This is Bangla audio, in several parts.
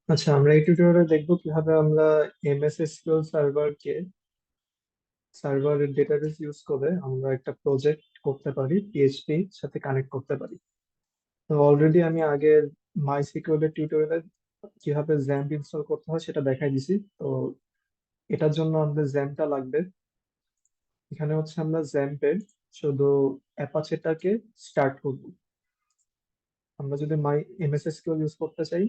আচ্ছা, আমরা এই টিউটোরিয়ালে দেখবো কিভাবে আমরা এমএস এসকিউএল সার্ভারের ডেটাবেস ইউজ করে আমরা একটা প্রজেক্ট করতে পারি, পিএইচপি সাথে কানেক্ট করতে পারি। তো অলরেডি আমি আগের মাই সিকিউএল এর টিউটোরিয়ালে কিভাবে জ্যাম্প ইনস্টল করতে হয় সেটা দেখাই দিছি। তো এটার জন্য আমাদের জ্যাম্পটা লাগবে। এখানে হচ্ছে আমরা জ্যাম্পের শুধু অ্যাপাচেটাকে স্টার্ট করব। আমরা যদি মাই এমএস এসকিউএল ইউজ করতে চাই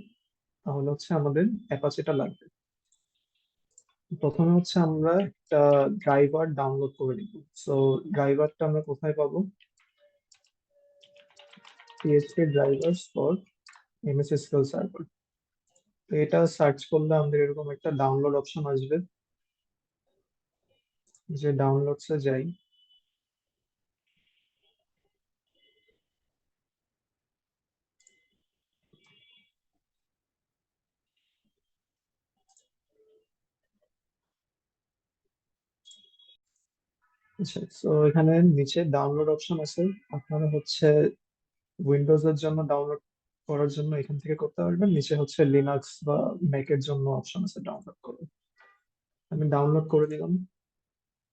তাহলে হচ্ছে আমাদের অ্যাপাচেটা লাগবে। প্রথমে হচ্ছে আমরা একটা ড্রাইভার ডাউনলোড করে নিব। সো ড্রাইভারটা আমরা কোথায় পাবো? PHP drivers' for MS SQL server. তো এটা সার্চ করলে আমাদের এরকম একটা ডাউনলোড অপশন আসবে। যে ডাউনলোডসে যাই, আচ্ছা, তো এখানে নিচে ডাউনলোড অপশন আছে। আপনারা হচ্ছে উইন্ডোজ এর জন্য ডাউনলোড করার জন্য এখান থেকে করতে পারবেন। নিচে হচ্ছে লিনাক্স বা ম্যাক এর জন্য অপশন আছে ডাউনলোড করার। আমি ডাউনলোড করে দিলাম।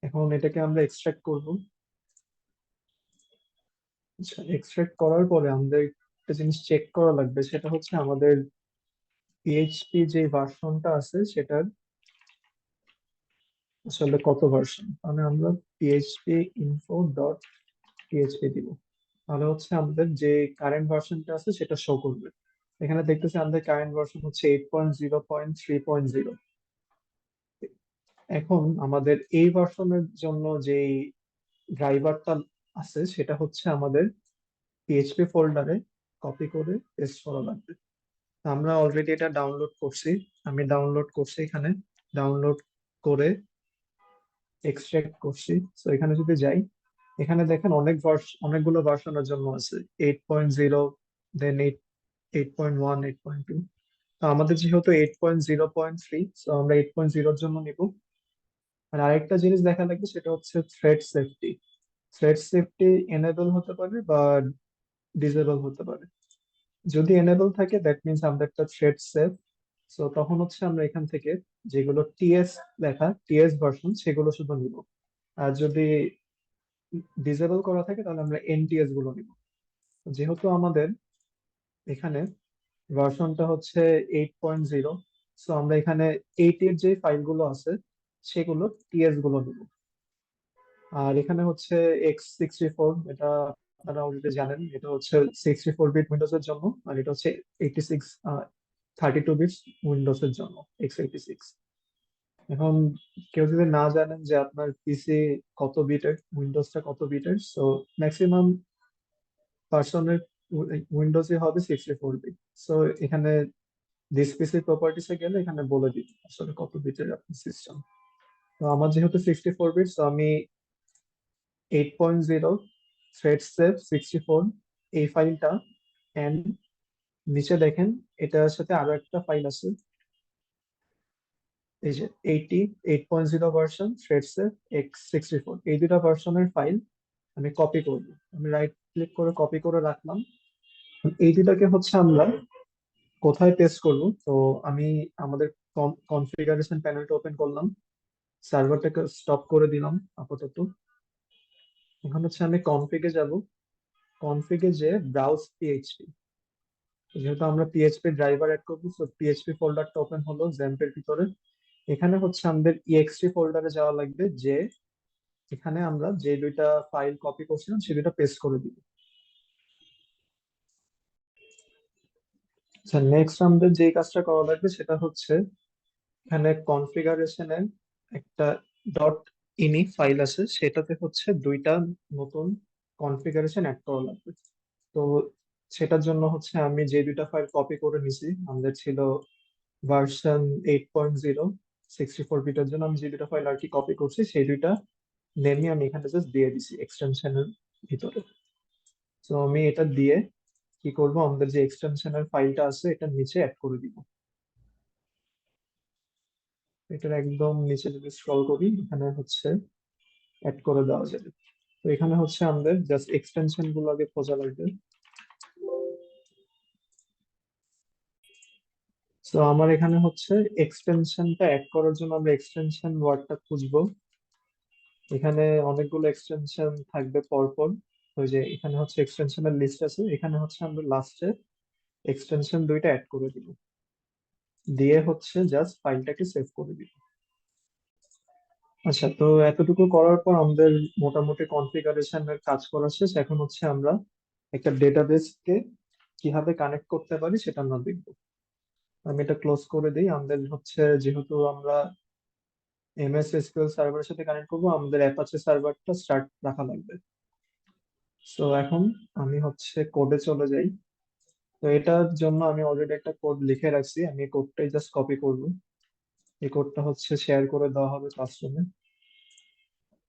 এখন এটাকে আমরা এক্সট্রাক্ট করব। আচ্ছা, এক্সট্রাক্ট করার পরে আমাদের একটা জিনিস চেক করা লাগবে, সেটা হচ্ছে আমাদের পিএইচপি যে ভার্সনটা আছে সেটার আসলে কত ভার্সন। মানে আমরা পিএইচপি ইনফো ডট পিএইচপি দিব, তাহলে হচ্ছে আমাদের যে কারেন্ট ভার্সনটা আছে সেটা শো করবে। এখানে দেখতেছি আমাদের কারেন্ট ভার্সন হচ্ছে 8.0.3.0। এখন আমাদের এই ভার্সনের জন্য যে ড্রাইভারটা আছে সেটা হচ্ছে আমাদের পিএইচপি ফোল্ডারে কপি করে পেস্ট করা লাগবে। আমরা অলরেডি এটা ডাউনলোড করছি। আমি ডাউনলোড করছি এখানে, ডাউনলোড করে এক্সট্রাক্ট করছি। তো এখানে যদি যাই, এখানে দেখেন অনেকগুলো ভার্সনের জন্য আছে। 8.0, দেন 8.1, 8.2। তো আমাদের যেহেতু 8.0.3, তো আমরা 8.0-র জন্য নিব। আর আরেকটা জিনিস দেখা লাগবে, সেটা হচ্ছে thread safety. Thread safety enable হতে পারে বা ডিসেবল হতে পারে। যদি এনেবল থাকে দ্যাট মিনস আমাদের একটা থ্রেড সেফ। সো তখন হচ্ছে আমরা এখান থেকে যেগুলো টিএস লেখা, টিএস ভার্সন, সেগুলো শুধু নিব। আর যদি ডিসেবল করা থাকে তাহলে আমরা এনটিএস গুলো নিব। যেহেতু আমাদের এখানে ভার্সনটা হচ্ছে 8.0, সো আমরা এখানে 8 এর যে ফাইলগুলো আছে সেগুলো টিএস গুলো নিব। আর এখানে হচ্ছে x64, এটা আপনারা অলরেডি জানেন, এটা হচ্ছে 64 বিট উইন্ডোজ এর জন্য। আর এটা হচ্ছে 32 বিট উইন্ডোজ এর জন্য, x86। এখন কেউ যদি না জানেন যে আপনার পিসি কত বিটের, উইন্ডোজটা কত বিটের, সো ম্যাক্সিমাম পার্সনের উইন্ডোজই হবে 64 বিট। সো এখানে দিস পিসি প্রপার্টিসে গেলে এখানে বলে দিই আসলে কত বিটের আপনার সিস্টেম। তো আমার যেহেতু 64 বিট, তো আমি 8.0 থ্রেড সেভ 64 এই ফাইলটা, এন্ড নিচে দেখেন এটার সাথে আরো একটা ফাইল আছে, এই যে 8.0 ভার্সন থ্রেড সেভ x64, এই দুটা ভার্সনের ফাইল আমি কপি করব। আমি রাইট ক্লিক করে কপি করে রাখলাম। এই দুটাকে হচ্ছে আমরা কোথায় পেস্ট করব? তো আমি আমাদের কনফিগারেশন প্যানেলটা ওপেন করলাম, সার্ভারটাকে স্টপ করে দিলাম আপাতত। এখন হচ্ছে আমি কনফিগে যাব। কনফিগে যে ব্রাউজ পিএইচপি, যেহেতু আমরা পিএইচপি ড্রাইভার অ্যাড করবো, তো পিএইচপি ফোল্ডারটা ওপেন হলো জ্যাম্পের ভিতরে। এখানে হচ্ছে আমাদের ইএক্সটি ফোল্ডারে যাওয়া লাগবে, যে এখানে আমরা যে দুইটা ফাইল কপি করছিলাম সে দুইটা পেস্ট করে দিব। আচ্ছা, নেক্সট আমাদের যে কাজটা করা লাগবে সেটা হচ্ছে এখানে কনফিগারেশনের একটা ডট ইনি ফাইল আছে, সেটাতে হচ্ছে দুইটা নতুন কনফিগারেশন অ্যাড করা লাগবে। তো সেটার জন্য হচ্ছে আমি যে দুইটা ফাইল কপি করে নিছি, আমাদের ছিল ভার্সন 8.0 64 বিটের জন্য আমি যে দুটো ফাইল আর কি কপি করছি সেই দুইটা নেমই আমি এখানে জাস্ট দিয়ে দিছি এক্সটেনশনের ভিতরে। তো আমি এটা দিয়ে কি করব, আমাদের যে এক্সটেনশনের ফাইলটা আছে এটা নিচে অ্যাড করে দিব। এটার একদম নিচে যদি স্ক্রল করি এখানে হচ্ছে অ্যাড করে দেওয়া যাবে। তো এখানে হচ্ছে আমাদের জাস্ট এক্সটেনশন গুলো আগে খোঁজা লাগবে। তো আমার এখানে হচ্ছে এক্সটেনশনটা অ্যাড করার জন্য আমরা এক্সটেনশন ওয়ার্ডটা খুঁজবো। এখানে অনেকগুলো এক্সটেনশন থাকবে পরপর। ওই যে এখানে হচ্ছে এক্সটেনশনের লিস্ট আছে, এখানে হচ্ছে আমরা লাস্টে এক্সটেনশন দুইটা অ্যাড করে দিব, দিয়ে হচ্ছে জাস্ট ফাইলটাকে সেভ করে দিব। আচ্ছা, তো এতটুকু করার পর আমাদের মোটামুটি কনফিগারেশনের কাজ করা শেষ। এখন হচ্ছে আমরা একটা ডেটাবেসকে কিভাবে কানেক্ট করতে পারি সেটা আমরা দেখবো। আমি এটা ক্লোজ করে দিই। আমাদের হচ্ছে, যেহেতু আমরা এমএস এসকিউএল সার্ভারের সাথে কানেক্ট করবো, আমাদের অ্যাপাচে সার্ভারটা স্টার্ট রাখা লাগবে। তো এখন আমি হচ্ছে কোডে চলে যাই। তো এটার জন্য আমি অলরেডি একটা কোড লিখে রাখছি, আমি এই কোডটাই জাস্ট কপি করব। এই কোডটা হচ্ছে শেয়ার করে দেওয়া হবে ক্লাসরুমে।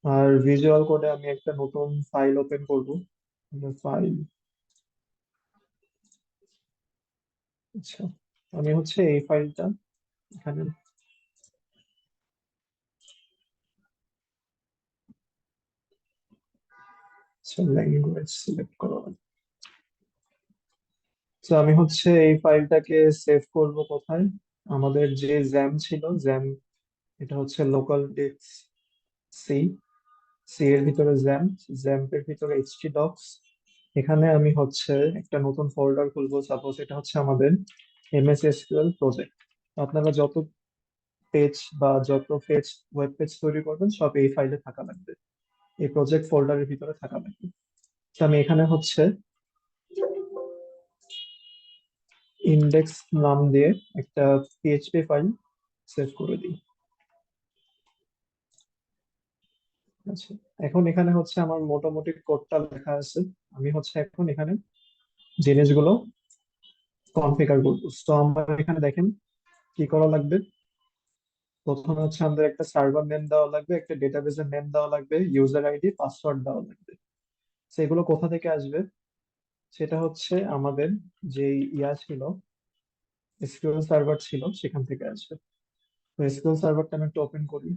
আর ভিজুয়াল কোডে আমি একটা নতুন ফাইল ওপেন করব। ফাইল, আচ্ছা, আমি হচ্ছে এই ফাইলটা এখানে, ল্যাঙ্গুয়েজ সিলেক্ট করা হবে। তো আমি হচ্ছে এই ফাইলটাকে সেভ করব কোথায়, আমাদের যে জ্যাম ছিল, জ্যাম, এটা হচ্ছে লোকাল ডিস্ক সি, সি এর ভিতরে জ্যাম্প, জ্যাম্পের ভিতরে এইচটি ডক্স। এখানে আমি হচ্ছে একটা নতুন ফোল্ডার খুলবো, সাপোজ এটা হচ্ছে আমাদের এমএস এসকিউএল প্রজেক্ট। আপনারা যত পেজ বা যত পেজ, ওয়েব পেজ তৈরি করবেন সব এই ফাইলে থাকা লাগবে, এই প্রজেক্ট ফোল্ডারের ভিতরে থাকা লাগবে। তো আমি এখানে হচ্ছে ইন্ডেক্স নাম দিয়ে একটা পিএইচপি ফাইল সেভ করে দিই। আচ্ছা, এখন এখানে হচ্ছে আমার মোটামুটি কোডটা লেখা আছে। আমি হচ্ছে এখন এখানে জিনিসগুলো কনফিগার করবো। তো আমার এখানে দেখেন কি করা লাগবে। প্রথমে হচ্ছে আমাদের একটা সার্ভার নেম দেওয়া লাগবে, একটা ডেটাবেসের নেম দেওয়া লাগবে, ইউজার আইডি, পাসওয়ার্ড দেওয়া লাগবে। সেগুলো কোথা থেকে আসবে, সেটা হচ্ছে আমাদের যে ইয়া ছিল, এসকিউএল সার্ভার ছিল, সেখান থেকে আসবে। তো এসকিউএল সার্ভারটা আমি একটু ওপেন করি।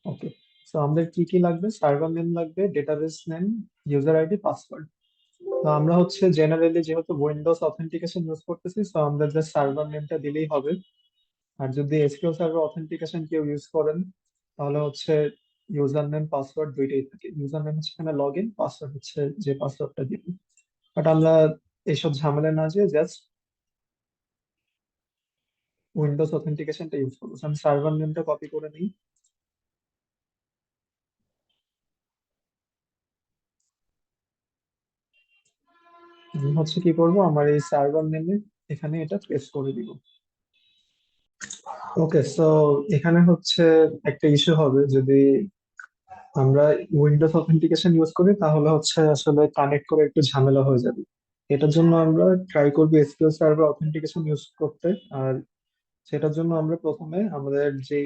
ওকে, তো আমাদের কি কি লাগবে, সার্ভার নেম লাগবে, database name, user ID, password. তো আমরা হচ্ছে জেনারেলি যেহেতু উইন্ডোজ অথেন্টিকেশন ইউজ করতেছি, তো আমরা জাস্ট সার্ভার নেমটা দিলেই হবে। আর যদি এসকিউএল সার্ভার অথেন্টিকেশন কেউ ইউজ করেন, তাহলে হচ্ছে ইউজার নেম পাসওয়ার্ড দুইটাই থাকে। ইউজার নেম হচ্ছে এখানে লগ ইন, পাসওয়ার্ড হচ্ছে যে পাসওয়ার্ডটা দিব। বাট আমরা এইসব ঝামেলা না, যে জাস্ট উইন্ডোজ অথেন্টিকেশনটা ইউজ করবো। So আমি সার্ভার নেমটা কপি করে নিই। আমি হচ্ছে কি করব, আমার এই সার্ভার নেমে এখানে এটা পেস্ট করে দিব। ওকে, সো এখানে হচ্ছে একটা ইস্যু হবে যদি আমরা উইন্ডোজ অথেন্টিকেশন ইউজ করি, তাহলে হচ্ছে আসলে কানেক্ট করে একটু ঝামেলা হয়ে যাবে। এটার জন্য আমরা ট্রাই করবো এসকিউএল সার্ভার অথেন্টিকেশন ইউজ করতে। আর সেটার জন্য আমরা প্রথমে আমাদের যে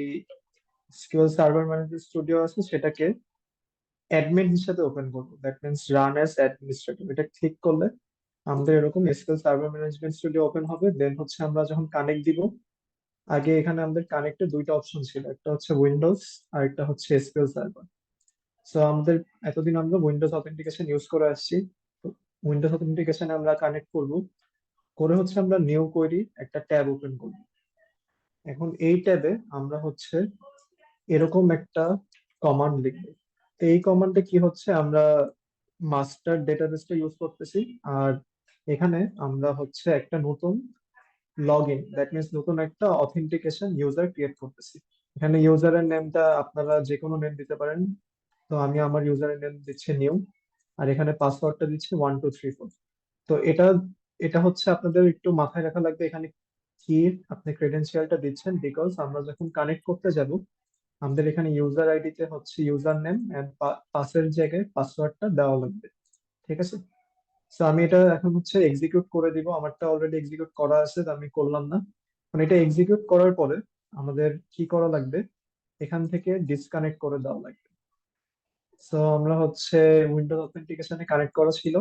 এসকিউএল সার্ভার ম্যানেজার স্টুডিও আছে সেটাকে অ্যাডমিন হিসেবে ওপেন করবো, that means run as administrator. এটা ক্লিক করলে আমাদের এরকম SQL server management studio open হবে। দেন হচ্ছে আমরা যখন কানেক্ট দিব, আগে এখানে আমাদের কানেক্টে দুইটা অপশন ছিল, একটা হচ্ছে উইন্ডোজ আর একটা হচ্ছে এসকিউএল সার্ভার। সো আমাদের এতদিন আমরা উইন্ডোজ অথেন্টিকেশন ইউজ করে আসছি। উইন্ডোজ অথেন্টিকেশন আমরা কানেক্ট করব, করে হচ্ছে আমরা নিউ কোয়েরি একটা ট্যাব ওপেন করব। এখন এই ট্যাবে আমরা হচ্ছে এরকম একটা কমান্ড লিখব। তো এই কমান্ডে কি হচ্ছে, আমরা মাস্টার ডেটাবেসটা ইউজ করতেছি। আর এখানে আমরা হচ্ছে একটা নতুন লগ ইন, দ্যাট মিনস নতুন একটা অথেন্টিকেশন ইউজার ক্রিয়েট করতেছি। এখানে ইউজারের নেমটা আপনারা যে কোনো নেম দিতে পারেন। তো আমি আমার ইউজারের নেম দিচ্ছি নিউ, আর এখানে পাসওয়ার্ডটা দিচ্ছি 1 2 3 4। তো এটা এটা হচ্ছে আপনাদের একটু মাথায় রাখা লাগবে, এখানে কি আপনি ক্রেডেনশিয়ালটা দিচ্ছেন, বিকজ আমরা যখন কানেক্ট করতে যাব, আমাদের এখানে ইউজার আইডিতে হচ্ছে ইউজার নেম এন্ড পাসের জায়গায় পাসওয়ার্ডটা দেওয়া লাগবে। ঠিক আছে, তো আমি এটা এখন হচ্ছে এক্সিকিউট করে দিব। আমারটা অলরেডি এক্সিকিউট করা আছে, তো আমি করলাম না। মানে এটা এক্সিকিউট করার পরে আমাদের কি করা লাগবে, এখান থেকে ডিসকানেক্ট করে দেওয়া লাগবে। সো আমরা হচ্ছে উইন্ডোজ অথেন্টিকেশনে কানেক্ট করা ছিল,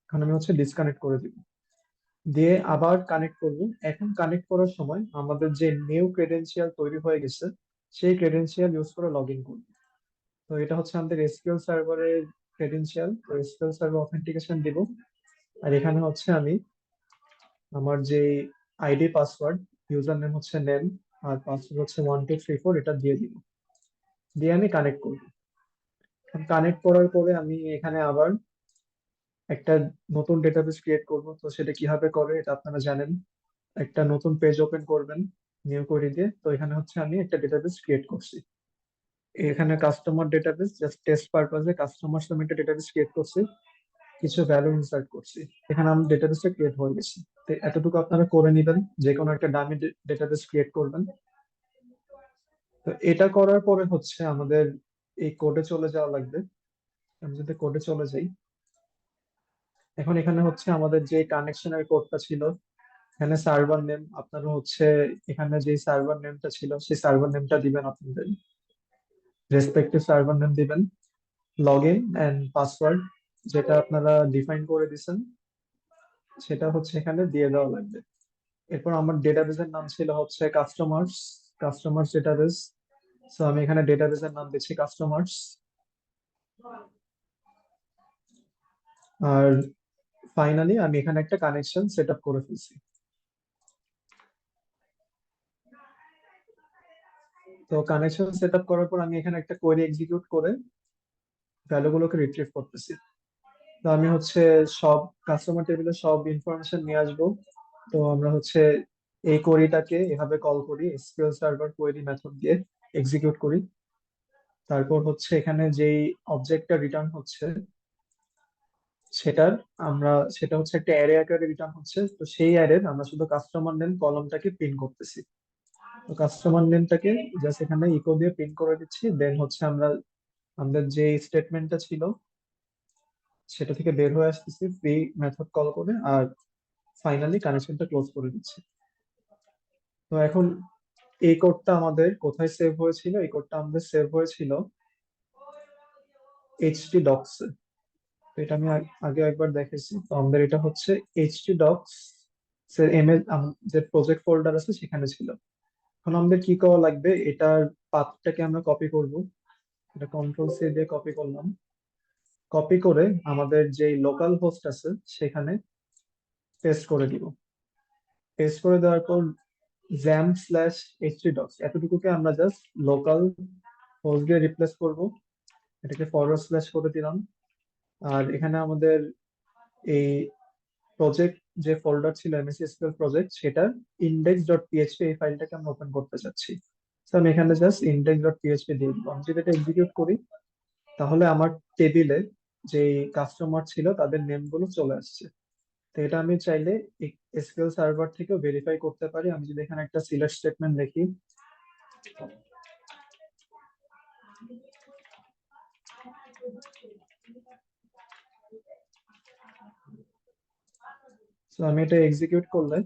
এখন আমি হচ্ছে ডিসকানেক্ট করে দিব, দিয়ে আবার কানেক্ট করব। এখন কানেক্ট করার সময় আমাদের যে নিউ ক্রেডেনশিয়াল তৈরি হয়ে গেছে সেই ক্রেডেনশিয়াল ইউজ করে লগ ইন করব। তো এটা হচ্ছে আমাদের এসকিউএল সার্ভারের ক্রেডেনশিয়াল, তো এসকিউএল সার্ভার অথেন্টিকেশন দিব। আর এখানে হচ্ছে আমি আমার যে আইডি পাসওয়ার্ড, ইউজার নেম হচ্ছে নেম, আর পাসওয়ার্ড হচ্ছে 1234, এটা দিয়ে দিব, দিয়ে আমি কানেক্ট করব। কানেক্ট করার পরে আমি এখানে আবার একটা নতুন ডেটাবেস ক্রিয়েট করব। তো সেটা কিভাবে করে এটা আপনারা জানেন। একটা নতুন পেজ ওপেন করবেন নিউ কোয়েরি দিয়ে। তো এখানে হচ্ছে আমি একটা ডেটাবেস ক্রিয়েট করছি, এখানে কাস্টমার ডেটাবেস, জাস্ট টেস্ট পারপাজে কাস্টমার নামে একটা ডেটাবেস ক্রিয়েট করছি, কিছু ভ্যালু ইনসার্ট করছি, এখানে আমার ডেটাবেসটা ক্রিয়েট হয়ে গেছে। তো এতটুকু আপনারা করে নেবেন, যে কোনো একটা ডামি ডেটাবেস ক্রিয়েট করবেন। তো এটা করার পরে হচ্ছে আমাদের এই কোডে চলে যাওয়া লাগবে। আমি যদি কোডে চলে যাই, এখন এখানে হচ্ছে আমাদের যে কানেকশনের কোডটা ছিল, এখানে সার্ভার নেম আপনারা হচ্ছে এখানে যে সার্ভার নেমটা ছিল সেই সার্ভার নেমটা দিবেন, আপনাদের রেসপেক্টিভ সার্ভার নেম দিবেন। লগ ইন অ্যান্ড পাসওয়ার্ড যেটা আপনারা ডিফাইন করে দিছেন সেটা হচ্ছে এখানে দিয়ে দেওয়া লাগবে। এরপর আমার ডেটাবেসের নাম ছিল হচ্ছে কাস্টমার্স, কাস্টমার্স ডেটাবেস। সো আমি এখানে ডেটাবেসের নাম দিচ্ছি কাস্টমার্স। আর ফাইনালি আমি এখানে একটা কানেকশন সেট আপ করে ফেলছি। তো কানেকশন সেট আপ করার পর আমি এখানে একটা কোয়েরি এক্সিকিউট করে ভ্যালুগুলোকে রিট্রিভ করতেছি। তো আমি হচ্ছে সব কাস্টমার টেবিলের সব ইনফরমেশন নিয়ে আসবো। তো আমরা হচ্ছে এই কোয়েরিটাকে এভাবে কল করি, এসকিউএল সার্ভার কোয়েরি মেথড দিয়ে এক্সিকিউট করি। তারপর হচ্ছে এখানে যেই অবজেক্টটা রিটার্ন হচ্ছে সেটার আমরা সেটা হচ্ছে একটা অ্যারে আকারে রিটার্ন হচ্ছে। তো সেই অ্যারের আমরা শুধু কাস্টমার নেম কলমটাকে প্রিন্ট করতেছি। তো কাস্টমার নেমটাকে জাস্ট এখানে ইকো দিয়ে প্রিন্ট করে দিচ্ছি, দেন হচ্ছে আমরা আমাদের যে স্টেটমেন্টটা ছিল সেটা থেকে বের হয়ে আসতেছি ফ্রি মেথড কল করে, আর ফাইনালি কানেকশনটা ক্লোজ করে দিচ্ছি। তো এখন এই কোডটা আমাদের কোথায় সেভ হয়েছিল? এই কোডটা আমাদের সেভ হয়েছিল এইচটি ডক্স। তো এটা আমি আগে একবার দেখেছি। তো আমাদের এটা হচ্ছে এইচটি ডক্স এর এমএল যে প্রজেক্ট ফোল্ডার আছে সেখানে ছিল। এখন আমাদের কি করা লাগবে, এটার পাথটাকে আমরা কপি করব। এটা কন্ট্রোল সি দিয়ে কপি করলাম, কপি করে আমাদের যে লোকাল হোস্ট আছে সেখানে পেস্ট করে দিব। পেস্ট করে দেওয়ার পর জ্যাম স্ল্যাশ এইচটি ডক্স এতটুকুকে আমরা জাস্ট লোকাল হোস্ট দিয়ে রিপ্লেস করব, এটাকে ফরওয়ার্ড স্ল্যাশ করে দিলাম। আর এখানে আমাদের এই প্রজেক্ট যে ফোল্ডার ছিল এমএসসি এসকিউএল প্রজেক্ট, সেটার ইন্ডেক্স ডট পিএইচপি এই ফাইলটাকে আমরা ওপেন করতে চাচ্ছি। তো আমি এখানে জাস্ট ইন্ডেক্স ডট পিএইচপি দিয়ে দিব। আমি যদি এটা এক্সিকিউট করি তাহলে আমার টেবিলে যে কাস্টমার ছিল তাদের নেম গুলো চলে আসছে। তো এটা আমি চাইলে এসকিউএল সার্ভার থেকেও ভেরিফাই করতে পারি। আমি যদি এখানে একটা সিলেক্ট স্টেটমেন্ট দেখি, তো আমি এটা এক্সিকিউট করলে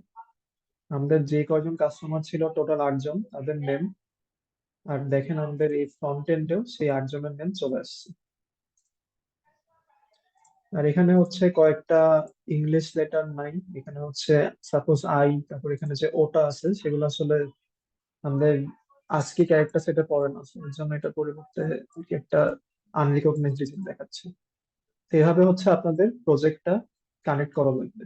আমাদের যে কয়জন কাস্টমার ছিল টোটাল 8 জন, তাদের নেম, আর দেখেন আমাদের এই ফ্রন্ট এন্ডেও সেই 8 জনের নেম চলে আসছে। আর এখানে হচ্ছে কয়েকটা ইংলিশ লেটার নাই, এখানে হচ্ছে সাপোজ আই, তারপর এখানে যে ওটা আছে সেগুলো আসলে আমাদের আজকে ক্যারেক্টার সেটা পড়ে না, so এর জন্য এটা পরিবর্তে একটা আনরিকগনাইজড রিজন দেখাচ্ছে। তো এভাবে হচ্ছে আপনাদের প্রজেক্টটা কানেক্ট করা লাগবে।